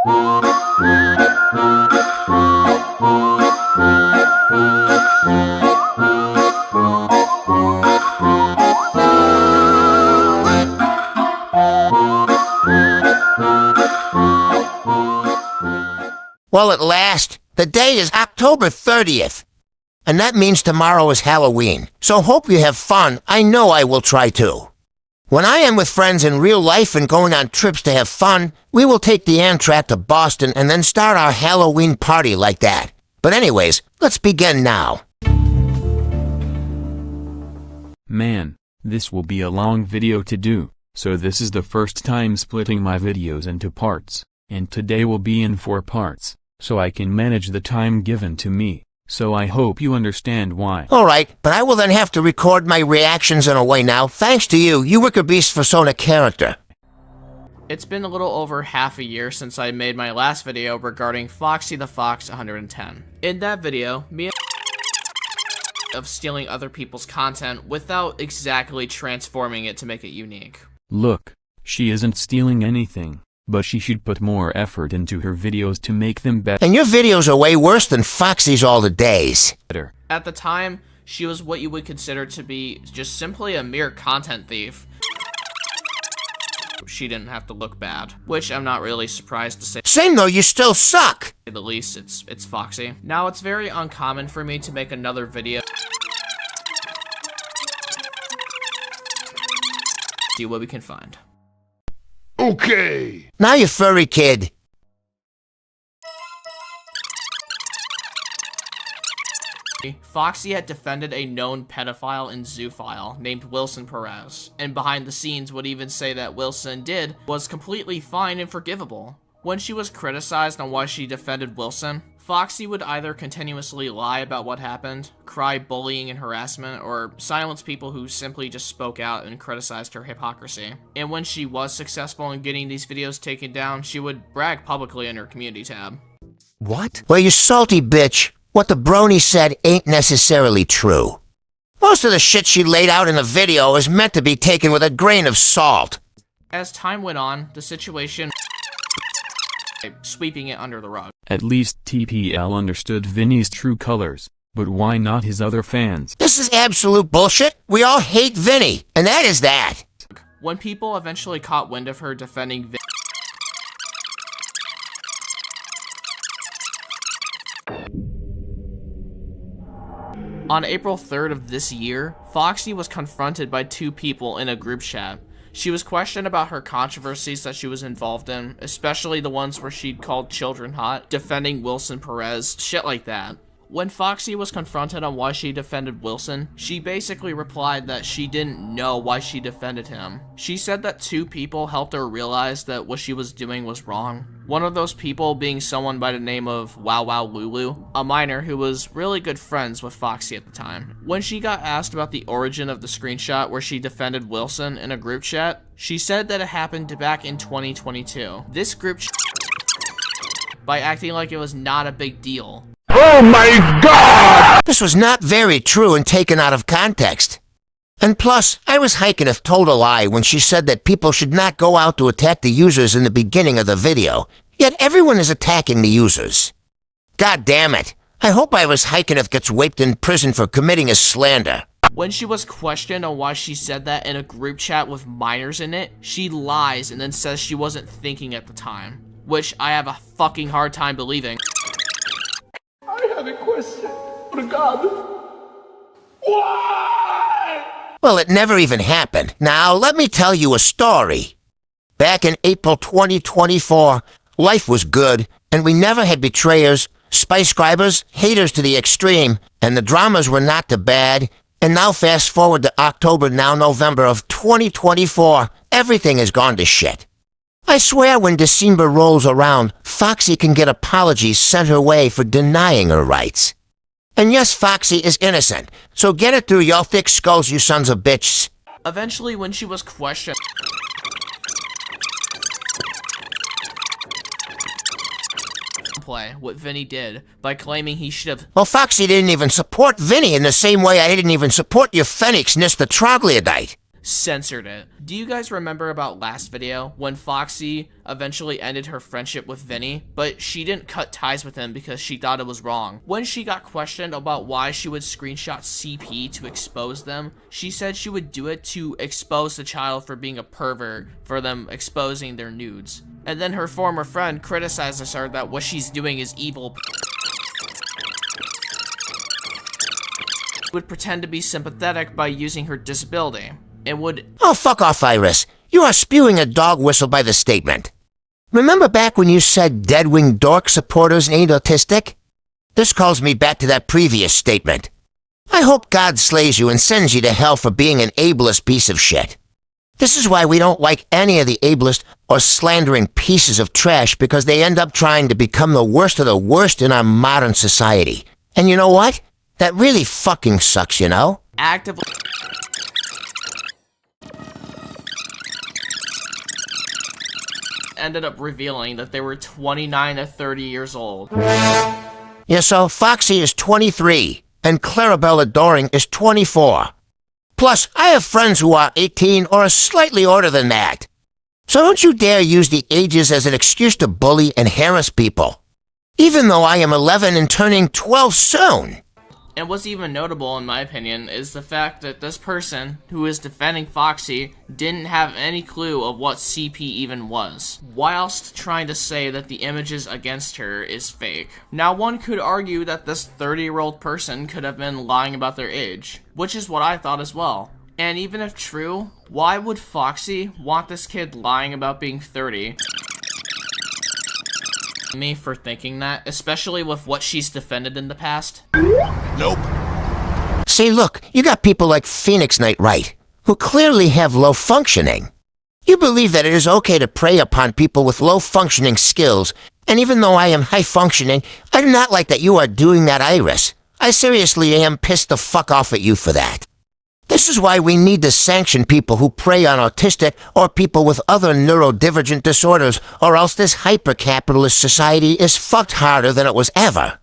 Well, at last, the day is October 30th. And that means tomorrow is Halloween. So hope you have fun. I know I will try to. When I am with friends in real life and going on trips to have fun, we will take the Amtrak to Boston and then start our Halloween party like that. But anyways, let's begin now. Man, this will be a long video to do, so this is the first time splitting my videos into parts, and today will be in 4 parts, so I can manage the time given to me. So I hope you understand why. Alright, but I will then have to record my reactions in a way now, thanks to you Wicker Beast persona character. It's been a little over half a year since I made my last video regarding Foxy the Fox 110. In that video, me of stealing other people's content without exactly transforming it to make it unique. Look, she isn't stealing anything, but she should put more effort into her videos to make them better. And your videos are way worse than Foxy's all the days. At the time, she was what you would consider to be just simply a mere content thief. She didn't have to look bad, which I'm not really surprised to say. Same though, you still suck. At the least, it's Foxy. Now, it's very uncommon for me to make another video. See what we can find. Okay. Now you furry kid. Foxy had defended a known pedophile and zoophile named Wilson Perez, and behind the scenes would even say that Wilson did was completely fine and forgivable. When she was criticized on why she defended Wilson, Foxy would either continuously lie about what happened, cry bullying and harassment, or silence people who simply just spoke out and criticized her hypocrisy. And when she was successful in getting these videos taken down, she would brag publicly in her community tab. What? Well, you salty bitch. What the brony said ain't necessarily true. Most of the shit she laid out in the video is meant to be taken with a grain of salt. As time went on, the situation sweeping it under the rug. At least TPL understood Vinny's true colors, but why not his other fans? This is absolute bullshit. We all hate Vinny, and that is that. When people eventually caught wind of her defending Vinny, on April 3rd of this year, Foxy was confronted by 2 people in a group chat. She was questioned about her controversies that she was involved in, especially the ones where she'd called children hot, defending Wilson Perez, shit like that. When Foxy was confronted on why she defended Wilson, she basically replied that she didn't know why she defended him. She said that 2 people helped her realize that what she was doing was wrong. One of those people being someone by the name of Wow Wow Lulu, a minor who was really good friends with Foxy at the time. When she got asked about the origin of the screenshot where she defended Wilson in a group chat, she said that it happened back in 2022. This group by acting like it was not a big deal. Oh my God! This was not very true and taken out of context. And plus, Iris Hycanith told a lie when she said that people should not go out to attack the users in the beginning of the video, yet everyone is attacking the users. God damn it. I hope Iris Hycanith gets raped in prison for committing a slander. When she was questioned on why she said that in a group chat with minors in it, she lies and then says she wasn't thinking at the time, which I have a fucking hard time believing. I have a question. For God. Why? Well, it never even happened. Now, let me tell you a story. Back in April 2024, life was good, and we never had betrayers, spice-scribers, haters to the extreme, and the dramas were not too bad. And now fast forward to October, now November of 2024, everything has gone to shit. I swear when December rolls around, Foxy can get apologies sent her way for denying her rights. And yes, Foxy is innocent, so get it through your thick skulls, you sons of bitches. Eventually, when she was questioned what Vinny did by claiming he should have. Well, Foxy didn't even support Vinny in the same way I didn't even support your Phoenix Nist the troglodyte. censored it. Do you guys remember about last video when Foxy eventually ended her friendship with Vinny, but she didn't cut ties with him because she thought it was wrong? When she got questioned about why she would screenshot CP to expose them, she said she would do it to expose the child for being a pervert for them exposing their nudes. And then her former friend criticizes her that what she's doing is evil. Would pretend to be sympathetic by using her disability. And would— Oh, fuck off, Iris. You are spewing a dog whistle by the statement. Remember back when you said dead-wing dork supporters ain't autistic? This calls me back to that previous statement. I hope God slays you and sends you to hell for being an ableist piece of shit. This is why we don't like any of the ableist or slandering pieces of trash, because they end up trying to become the worst of the worst in our modern society. And you know what? That really fucking sucks, you know? actively ended up revealing that they were 29 to 30 years old. Yeah, so Foxy is 23, and Clarabelle Adoring is 24. Plus, I have friends who are 18 or slightly older than that. So don't you dare use the ages as an excuse to bully and harass people. Even though I am 11 and turning 12 soon. And what's even notable, in my opinion, is the fact that this person, who is defending Foxy, didn't have any clue of what CP even was, whilst trying to say that the images against her is fake. Now, one could argue that this 30-year-old person could have been lying about their age, which is what I thought as well. And even if true, why would Foxy want this kid lying about being 30? Me for thinking that, especially with what she's defended in the past. Nope. See, look, you got people like Phoenix Knight Right, who clearly have low functioning. You believe that it is okay to prey upon people with low functioning skills, and even though I am high functioning, I do not like that you are doing that, Iris. I seriously am pissed the fuck off at you for that. This is why we need to sanction people who prey on autistic or people with other neurodivergent disorders, or else this hyper-capitalist society is fucked harder than it was ever.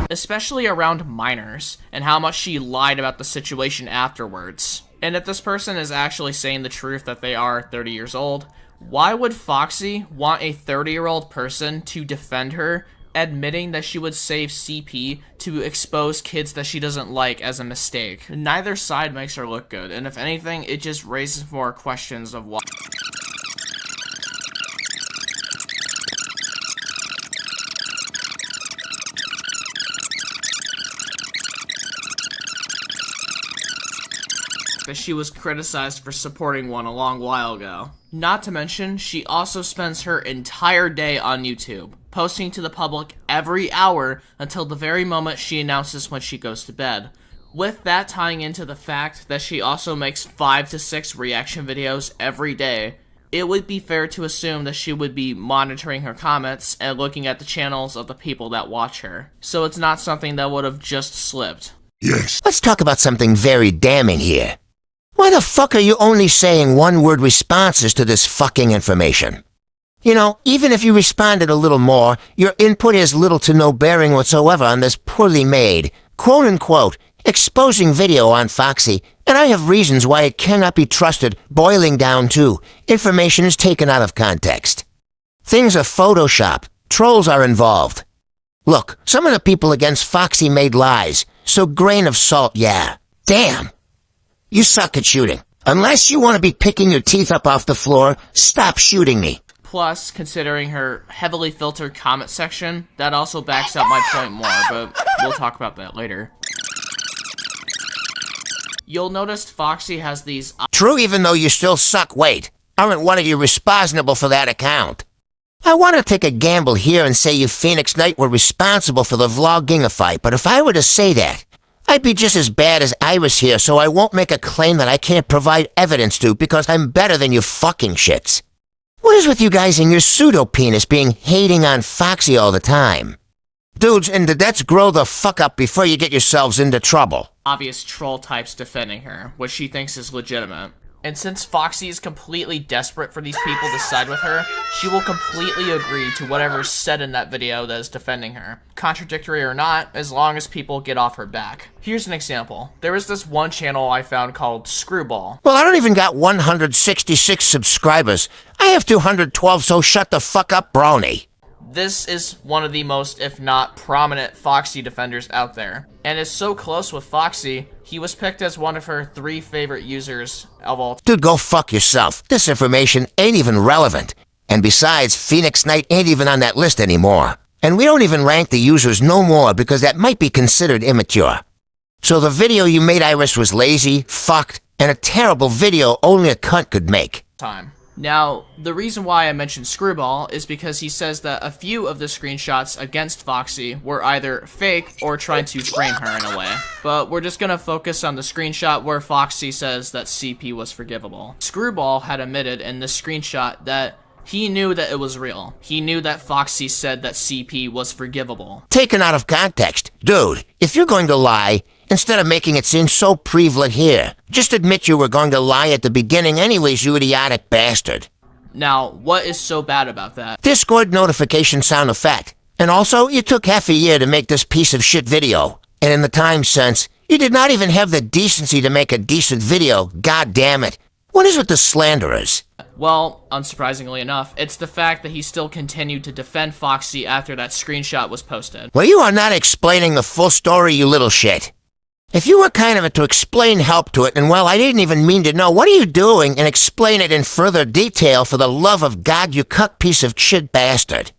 Especially around minors, and how much she lied about the situation afterwards. And if this person is actually saying the truth that they are 30 years old, why would Foxy want a 30-year-old person to defend her, admitting that she would save CP to expose kids that she doesn't like as a mistake? Neither side makes her look good, and if anything, it just raises more questions of why. That she was criticized for supporting one a long while ago. Not to mention, she also spends her entire day on YouTube, posting to the public every hour until the very moment she announces when she goes to bed. With that tying into the fact that she also makes 5 to 6 reaction videos every day, it would be fair to assume that she would be monitoring her comments and looking at the channels of the people that watch her. So it's not something that would have just slipped. Yes. Let's talk about something very damning here. Why the fuck are you only saying one-word responses to this fucking information? You know, even if you responded a little more, your input has little to no bearing whatsoever on this poorly made, quote-unquote, exposing video on Foxy, and I have reasons why it cannot be trusted, boiling down to information is taken out of context. Things are photoshopped. Trolls are involved. Look, some of the people against Foxy made lies, so grain of salt, yeah. Damn. You suck at shooting. Unless you want to be picking your teeth up off the floor, stop shooting me. Plus, considering her heavily filtered comment section, that also backs up my point more, but we'll talk about that later. You'll notice Foxy has these— True, even though you still suck, wait. Aren't one of you responsible for that account? I want to take a gamble here and say you Phoenix Knight were responsible for the vlog-gingify, but if I were to say that, I'd be just as bad as Iris here, so I won't make a claim that I can't provide evidence to because I'm better than you fucking shits. What is with you guys and your pseudo-penis being hating on Foxy all the time? Dudes, and let's grow the fuck up before you get yourselves into trouble. obvious troll types defending her, which she thinks is legitimate. And since Foxy is completely desperate for these people to side with her, she will completely agree to whatever's said in that video that is defending her. Contradictory or not, as long as people get off her back. Here's an example. There was this one channel I found called Screwball. Well, I don't even got 166 subscribers. I have 212, so shut the fuck up, brony. This is one of the most, if not prominent, Foxy defenders out there, and is so close with Foxy, he was picked as one of her 3 favorite users of all time. Dude, go fuck yourself. This information ain't even relevant. And besides, Phoenix Knight ain't even on that list anymore. And we don't even rank the users no more because that might be considered immature. So the video you made, Iris, was lazy, fucked, and a terrible video only a cunt could make. Now, the reason why I mentioned Screwball is because he says that a few of the screenshots against Foxy were either fake or trying to frame her in a way. But we're just gonna focus on the screenshot where Foxy says that CP was forgivable. Screwball had admitted in this screenshot that he knew that it was real. He knew that Foxy said that CP was forgivable. Taken out of context. Dude, if you're going to lie, instead of making it seem so prevalent here, just admit you were going to lie at the beginning anyways, you idiotic bastard. Now, what is so bad about that? Discord notification sound effect. And also, you took half a year to make this piece of shit video. And in the time sense, you did not even have the decency to make a decent video, god damn it. What is with the slanderers? Well, unsurprisingly enough, it's the fact that he still continued to defend Foxy after that screenshot was posted. Well, you are not explaining the full story, you little shit. If you were kind of to explain help to it, and well, I didn't even mean to know, what are you doing, and explain it in further detail for the love of God, you cuck piece of shit bastard.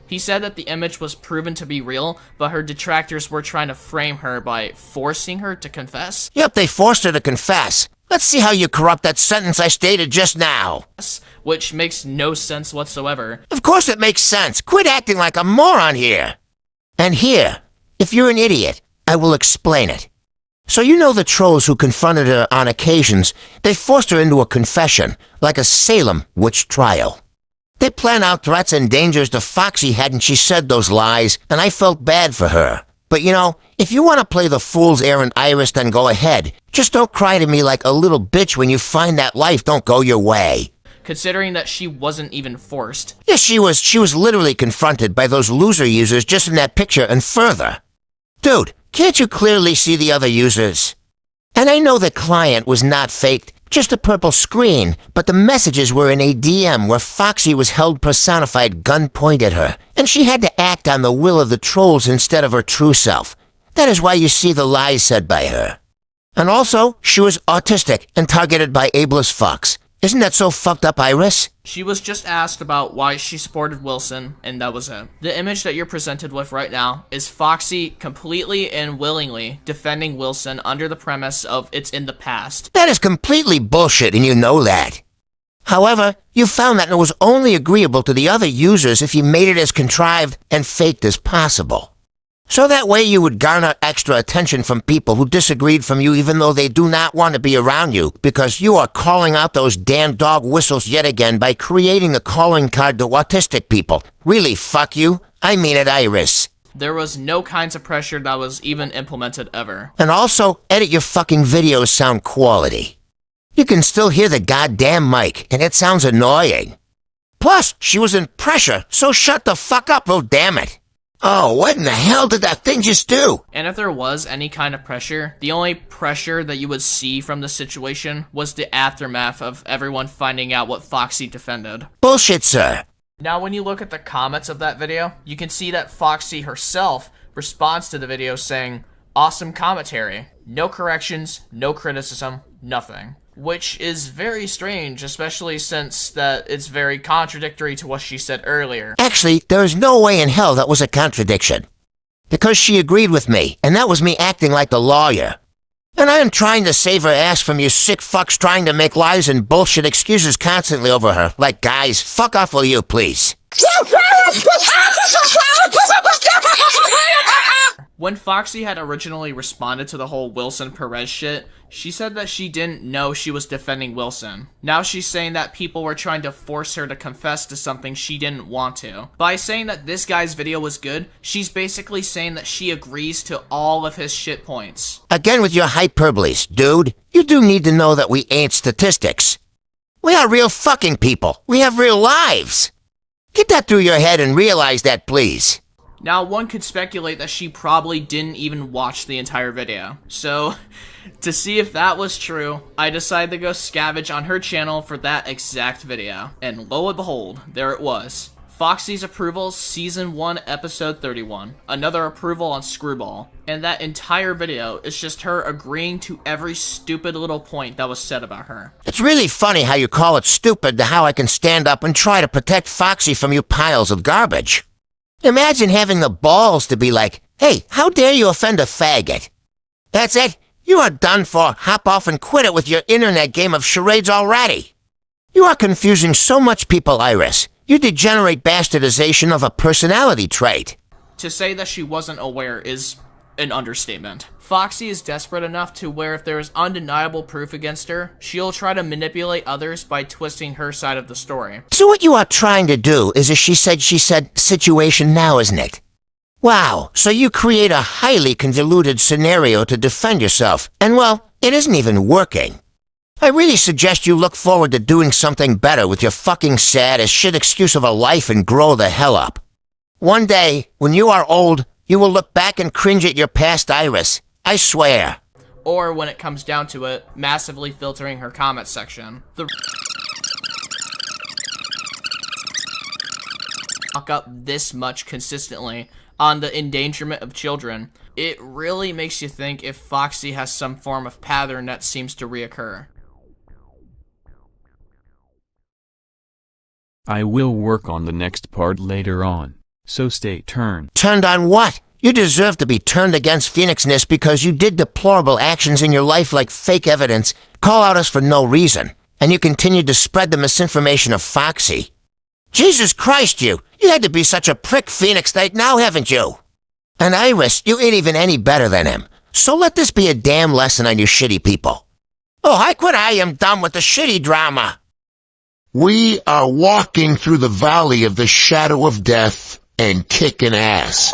He said that the image was proven to be real, but her detractors were trying to frame her by forcing her to confess. Yep, they forced her to confess. Let's see how you corrupt that sentence I stated just now. Which makes no sense whatsoever. Of course it makes sense. Quit acting like a moron here. And here, if you're an idiot, I will explain it. So you know the trolls who confronted her on occasions, they forced her into a confession, like a Salem witch trial. They planned out threats and dangers to Foxy hadn't she said those lies, and I felt bad for her. But you know, if you want to play the fool's errand, Iris, then go ahead. Just don't cry to me like a little bitch when you find that life don't go your way. Considering that she wasn't even forced. Yes, she was literally confronted by those loser users just in that picture and further. Dude, can't you clearly see the other users? And I know the client was not faked, just a purple screen, but the messages were in a DM where Foxy was held personified gun point at her, and she had to act on the will of the trolls instead of her true self. That is why you see the lies said by her. And also, she was autistic and targeted by ableist fucks. Isn't that so fucked up, Iris? She was just asked about why she supported Wilson, and that was it. The image that you're presented with right now is Foxy completely and willingly defending Wilson under the premise of it's in the past. That is completely bullshit, and you know that. However, you found that it was only agreeable to the other users if you made it as contrived and faked as possible. So that way you would garner extra attention from people who disagreed from you even though they do not want to be around you because you are calling out those damn dog whistles yet again by creating a calling card to autistic people. Really, fuck you. I mean it, Iris. There was no kinds of pressure that was even implemented ever. And also, edit your fucking videos sound quality. You can still hear the goddamn mic, and it sounds annoying. Plus, she was in pressure, so shut the fuck up, oh damn it. Oh, what in the hell did that thing just do? And if there was any kind of pressure, the only pressure that you would see from the situation was the aftermath of everyone finding out what Foxy defended. Bullshit, sir. Now, when you look at the comments of that video, you can see that Foxy herself responds to the video saying, "Awesome commentary. No corrections, no criticism, nothing." Which is very strange, especially since that it's very contradictory to what she said earlier. Actually, there is no way in hell that was a contradiction. Because she agreed with me, and that was me acting like the lawyer. And I am trying to save her ass from you sick fucks trying to make lies and bullshit excuses constantly over her. Like, guys, fuck off will you, please? When Foxy had originally responded to the whole Wilson Perez shit, she said that she didn't know she was defending Wilson. Now she's saying that people were trying to force her to confess to something she didn't want to. By saying that this guy's video was good, she's basically saying that she agrees to all of his shit points. Again with your hyperboles, dude. You do need to know that we ain't statistics. We are real fucking people. We have real lives. Get that through your head and realize that, please. Now, one could speculate that she probably didn't even watch the entire video. So, to see if that was true, I decided to go scavenge on her channel for that exact video. And lo and behold, there it was. Foxy's Approvals, Season 1, Episode 31. Another approval on Screwball. And that entire video is just her agreeing to every stupid little point that was said about her. It's really funny how you call it stupid to how I can stand up and try to protect Foxy from you piles of garbage. Imagine having the balls to be like, hey, how dare you offend a faggot? That's it. You are done for. Hop off and quit it with your internet game of charades already. You are confusing so much people, Iris. You degenerate bastardization of a personality trait. To say that she wasn't aware is an understatement. Foxy is desperate enough to where if there is undeniable proof against her, she'll try to manipulate others by twisting her side of the story. So what you are trying to do is a she said situation now, isn't it? Wow, so you create a highly convoluted scenario to defend yourself, and well, it isn't even working. I really suggest you look forward to doing something better with your fucking sad as shit excuse of a life and grow the hell up. One day, when you are old, you will look back and cringe at your past Iris. I swear. Or, when it comes down to it, massively filtering her comment section. The fuck up this much consistently on the endangerment of children, it really makes you think if Foxy has some form of pattern that seems to reoccur. I will work on the next part later on, so stay tuned. Turned on what? You deserve to be turned against Phoenixness because you did deplorable actions in your life like fake evidence, call out us for no reason, and you continued to spread the misinformation of Foxy. Jesus Christ, you had to be such a prick, Phoenix Knight, now haven't you? And Iris, you ain't even any better than him, so let this be a damn lesson on you shitty people. Oh, I quit, I am done with the shitty drama. We are walking through the valley of the shadow of death and kicking ass.